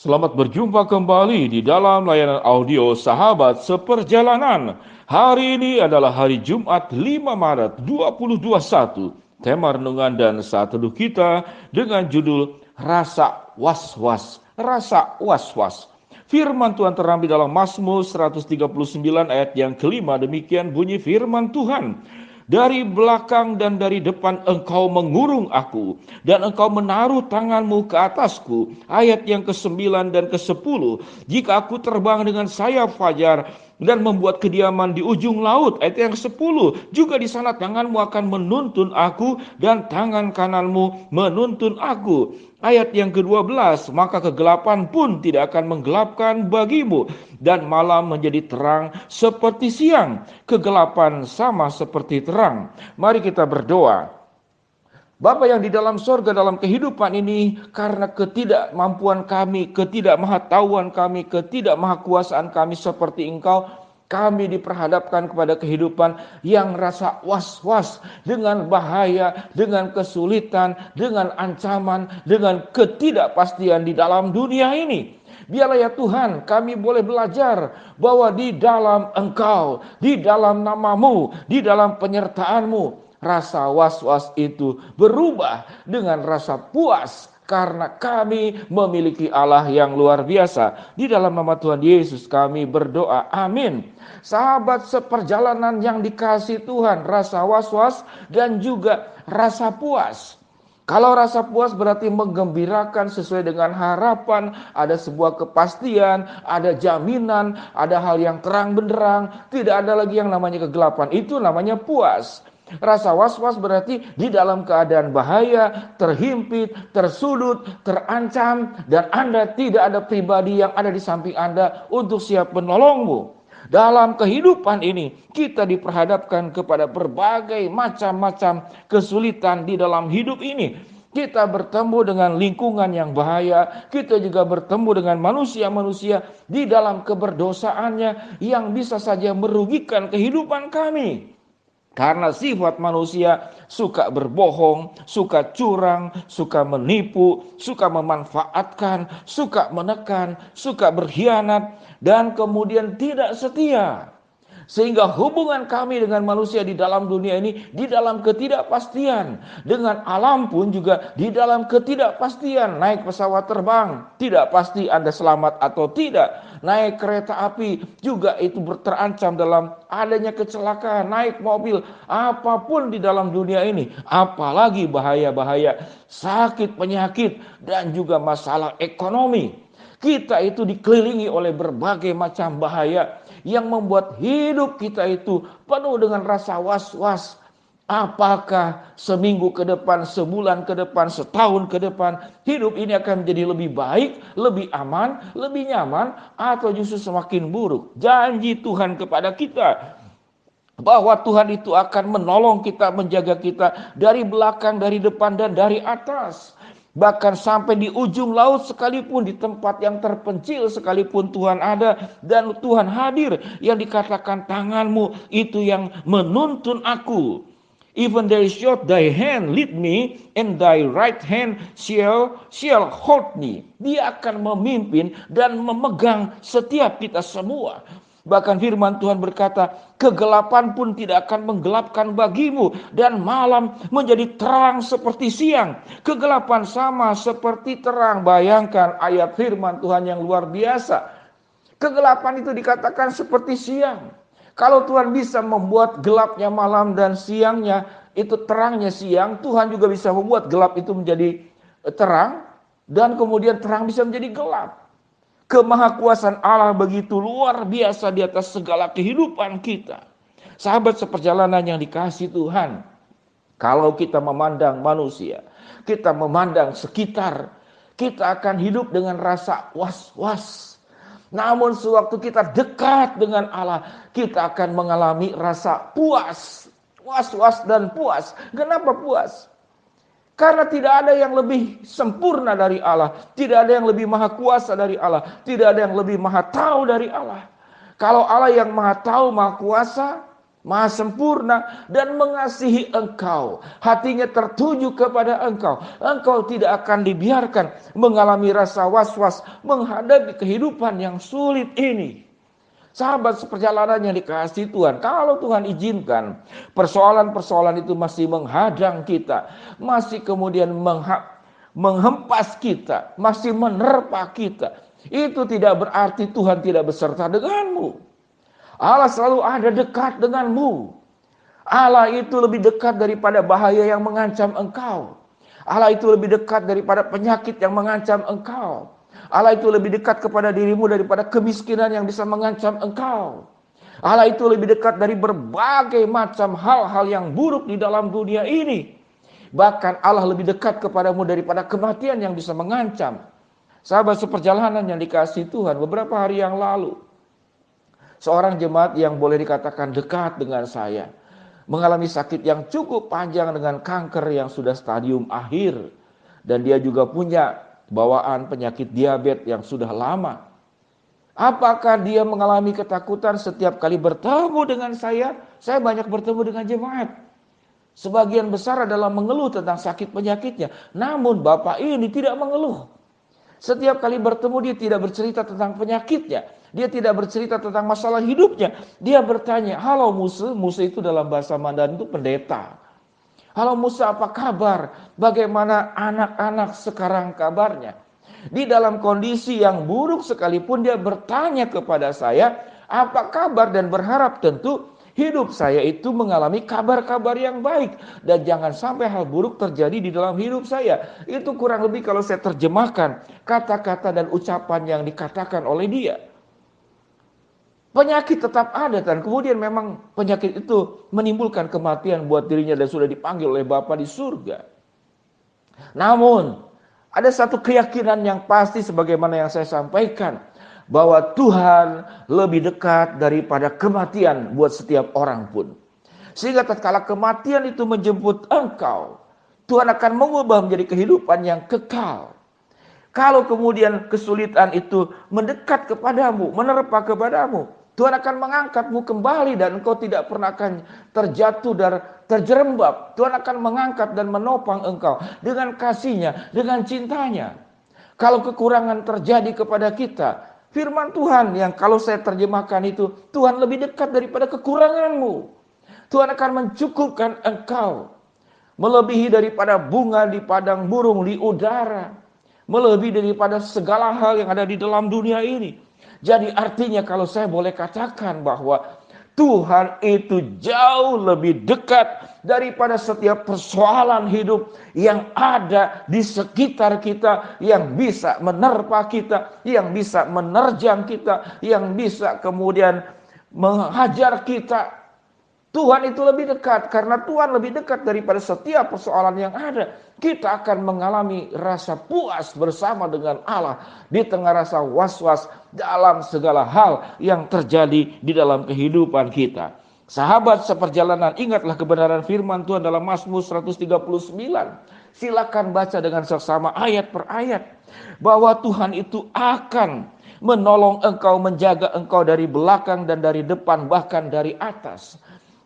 Selamat berjumpa kembali di dalam layanan audio Sahabat Seperjalanan. Hari ini adalah hari Jumat 5 Maret 2021. Tema renungan dan saat teduh kita dengan judul Rasa Was-Was. Rasa Was-Was. Firman Tuhan terambil dalam Mazmur 139 ayat yang kelima. Demikian bunyi firman Tuhan. Dari belakang dan dari depan engkau mengurung aku, dan engkau menaruh tanganmu ke atasku. Ayat yang ke-9 dan ke-10. Jika aku terbang dengan sayap fajar dan membuat kediaman di ujung laut. Ayat yang ke-10. Juga di sana tanganmu akan menuntun aku, dan tangan kananmu menuntun aku. Ayat yang ke-12, maka kegelapan pun tidak akan menggelapkan bagimu, dan malam menjadi terang seperti siang, kegelapan sama seperti terang. Mari kita berdoa. Bapa yang di dalam sorga, dalam kehidupan ini, karena ketidakmampuan kami, ketidakmahatauan kami, ketidakmahakuasaan kami seperti Engkau, kami diperhadapkan kepada kehidupan yang rasa was-was dengan bahaya, dengan kesulitan, dengan ancaman, dengan ketidakpastian di dalam dunia ini. Biarlah ya Tuhan, kami boleh belajar bahwa di dalam Engkau, di dalam nama-Mu, di dalam penyertaan-Mu, rasa was-was itu berubah dengan rasa puas karena kami memiliki Allah yang luar biasa. Di dalam nama Tuhan Yesus kami berdoa. Amin. Sahabat seperjalanan yang dikasihi Tuhan, rasa was-was dan juga rasa puas. Kalau rasa puas berarti menggembirakan sesuai dengan harapan, ada sebuah kepastian, ada jaminan, ada hal yang terang benderang, tidak ada lagi yang namanya kegelapan. Itu namanya puas. Rasa was-was berarti di dalam keadaan bahaya, terhimpit, tersudut, terancam, dan Anda tidak ada pribadi yang ada di samping Anda untuk siap menolongmu. Dalam kehidupan ini kita diperhadapkan kepada berbagai macam-macam kesulitan di dalam hidup ini. Kita bertemu dengan lingkungan yang bahaya, kita juga bertemu dengan manusia-manusia di dalam keberdosaannya yang bisa saja merugikan kehidupan kami. Karena sifat manusia suka berbohong, suka curang, suka menipu, suka memanfaatkan, suka menekan, suka berkhianat, dan kemudian tidak setia. Sehingga hubungan kami dengan manusia di dalam dunia ini di dalam ketidakpastian. Dengan alam pun juga di dalam ketidakpastian. Naik pesawat terbang, tidak pasti Anda selamat atau tidak. Naik kereta api juga itu terancam dalam adanya kecelakaan. Naik mobil, apapun di dalam dunia ini. Apalagi bahaya-bahaya sakit, penyakit, dan juga masalah ekonomi. Kita itu dikelilingi oleh berbagai macam bahaya yang membuat hidup kita itu penuh dengan rasa was-was. Apakah seminggu ke depan, sebulan ke depan, setahun ke depan, hidup ini akan menjadi lebih baik, lebih aman, lebih nyaman, atau justru semakin buruk? Janji Tuhan kepada kita bahwa Tuhan itu akan menolong kita, menjaga kita dari belakang, dari depan, dan dari atas. Bahkan sampai di ujung laut sekalipun, di tempat yang terpencil sekalipun Tuhan ada dan Tuhan hadir. Yang dikatakan tanganmu itu yang menuntun aku. Even thy short thy hand lead me, and thy right hand shall hold me. Dia akan memimpin dan memegang setiap kita semua. Bahkan firman Tuhan berkata, kegelapan pun tidak akan menggelapkan bagimu, dan malam menjadi terang seperti siang. Kegelapan sama seperti terang. Bayangkan ayat firman Tuhan yang luar biasa. Kegelapan itu dikatakan seperti siang. Kalau Tuhan bisa membuat gelapnya malam dan siangnya itu terangnya siang, Tuhan juga bisa membuat gelap itu menjadi terang, dan kemudian terang bisa menjadi gelap. Kemahakuasaan Allah begitu luar biasa di atas segala kehidupan kita. Sahabat seperjalanan yang dikasihi Tuhan, kalau kita memandang manusia, kita memandang sekitar, kita akan hidup dengan rasa was-was. Namun sewaktu kita dekat dengan Allah, kita akan mengalami rasa puas. Was-was dan puas. Kenapa puas? Karena tidak ada yang lebih sempurna dari Allah. Tidak ada yang lebih maha kuasa dari Allah. Tidak ada yang lebih maha tahu dari Allah. Kalau Allah yang maha tahu, maha kuasa, Maha sempurna dan mengasihi engkau. Hatinya tertuju kepada engkau. Engkau tidak akan dibiarkan mengalami rasa was-was menghadapi kehidupan yang sulit ini. Sahabat seperjalanan yang dikasihi Tuhan, kalau Tuhan izinkan persoalan-persoalan itu masih menghadang kita, masih kemudian menghempas kita, masih menerpa kita, itu tidak berarti Tuhan tidak beserta denganmu. Allah selalu ada dekat denganmu. Allah itu lebih dekat daripada bahaya yang mengancam engkau. Allah itu lebih dekat daripada penyakit yang mengancam engkau. Allah itu lebih dekat kepada dirimu daripada kemiskinan yang bisa mengancam engkau. Allah itu lebih dekat dari berbagai macam hal-hal yang buruk di dalam dunia ini. Bahkan Allah lebih dekat kepadamu daripada kematian yang bisa mengancam. Sahabat seperjalanan yang dikasihi Tuhan, beberapa hari yang lalu, seorang jemaat yang boleh dikatakan dekat dengan saya, mengalami sakit yang cukup panjang dengan kanker yang sudah stadium akhir. Dan dia juga punya bawaan penyakit diabetes yang sudah lama. Apakah dia mengalami ketakutan setiap kali bertemu dengan saya? Saya banyak bertemu dengan jemaat. Sebagian besar adalah mengeluh tentang sakit penyakitnya. Namun Bapak ini tidak mengeluh. Setiap kali bertemu dia tidak bercerita tentang penyakitnya. Dia tidak bercerita tentang masalah hidupnya. Dia bertanya, halo Musa. Musa itu dalam bahasa Mandarin itu pendeta. Halo Musa, apa kabar? Bagaimana anak-anak sekarang kabarnya? Di dalam kondisi yang buruk sekalipun dia bertanya kepada saya, apa kabar, dan berharap tentu hidup saya itu mengalami kabar-kabar yang baik. Dan jangan sampai hal buruk terjadi di dalam hidup saya. Itu kurang lebih kalau saya terjemahkan kata-kata dan ucapan yang dikatakan oleh dia. Penyakit tetap ada, dan kemudian memang penyakit itu menimbulkan kematian buat dirinya dan sudah dipanggil oleh Bapa di surga. Namun ada satu keyakinan yang pasti sebagaimana yang saya sampaikan, bahwa Tuhan lebih dekat daripada kematian buat setiap orang pun. Sehingga tatkala kematian itu menjemput engkau, Tuhan akan mengubah menjadi kehidupan yang kekal. Kalau kemudian kesulitan itu mendekat kepadamu, menerpa kepadamu, Tuhan akan mengangkatmu kembali dan engkau tidak pernah akan terjatuh dan terjerembab. Tuhan akan mengangkat dan menopang engkau dengan kasih-Nya, dengan cintanya. Kalau kekurangan terjadi kepada kita, firman Tuhan yang kalau saya terjemahkan itu, Tuhan lebih dekat daripada kekuranganmu. Tuhan akan mencukupkan engkau, melebihi daripada bunga di padang burung di udara, melebihi daripada segala hal yang ada di dalam dunia ini. Jadi artinya kalau saya boleh katakan bahwa Tuhan itu jauh lebih dekat daripada setiap persoalan hidup yang ada di sekitar kita, yang bisa menerpa kita, yang bisa menerjang kita, yang bisa kemudian menghajar kita. Tuhan itu lebih dekat, karena Tuhan lebih dekat daripada setiap persoalan yang ada. Kita akan mengalami rasa puas bersama dengan Allah di tengah rasa was-was dalam segala hal yang terjadi di dalam kehidupan kita. Sahabat seperjalanan, ingatlah kebenaran firman Tuhan dalam Mazmur 139. Silakan baca dengan seksama ayat per ayat, bahwa Tuhan itu akan menolong engkau, menjaga engkau dari belakang dan dari depan, bahkan dari atas.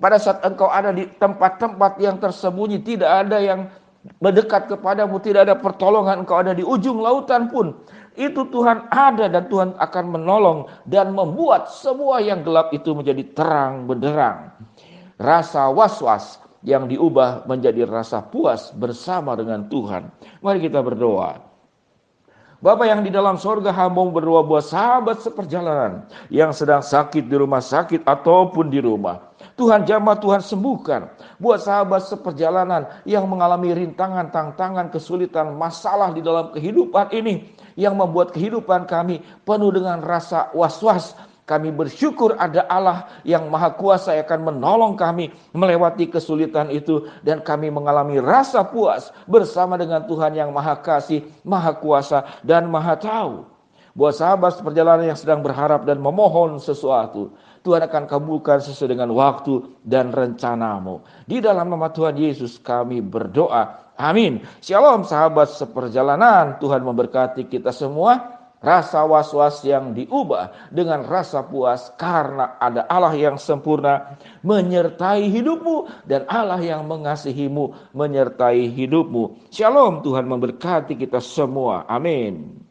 Pada saat engkau ada di tempat-tempat yang tersembunyi, tidak ada yang mendekat kepadamu, tidak ada pertolongan, engkau ada di ujung lautan pun, itu Tuhan ada dan Tuhan akan menolong dan membuat semua yang gelap itu menjadi terang benderang. Rasa was-was yang diubah menjadi rasa puas bersama dengan Tuhan. Mari kita berdoa. Bapa yang di dalam sorga, hamba berdoa buat sahabat seperjalanan yang sedang sakit di rumah sakit ataupun di rumah. Tuhan jamah, Tuhan sembuhkan. Buat sahabat seperjalanan yang mengalami rintangan, tantangan, kesulitan, masalah di dalam kehidupan ini, yang membuat kehidupan kami penuh dengan rasa was-was. Kami bersyukur ada Allah yang maha kuasa yang akan menolong kami melewati kesulitan itu. Dan kami mengalami rasa puas bersama dengan Tuhan yang maha kasih, maha kuasa, dan maha tahu. Buat sahabat seperjalanan yang sedang berharap dan memohon sesuatu, Tuhan akan kabulkan sesuai dengan waktu dan rencanamu. Di dalam nama Tuhan Yesus kami berdoa. Amin. Shalom sahabat seperjalanan. Tuhan memberkati kita semua. Rasa was-was yang diubah dengan rasa puas karena ada Allah yang sempurna menyertai hidupmu dan Allah yang mengasihimu menyertai hidupmu. Shalom, Tuhan memberkati kita semua. Amin.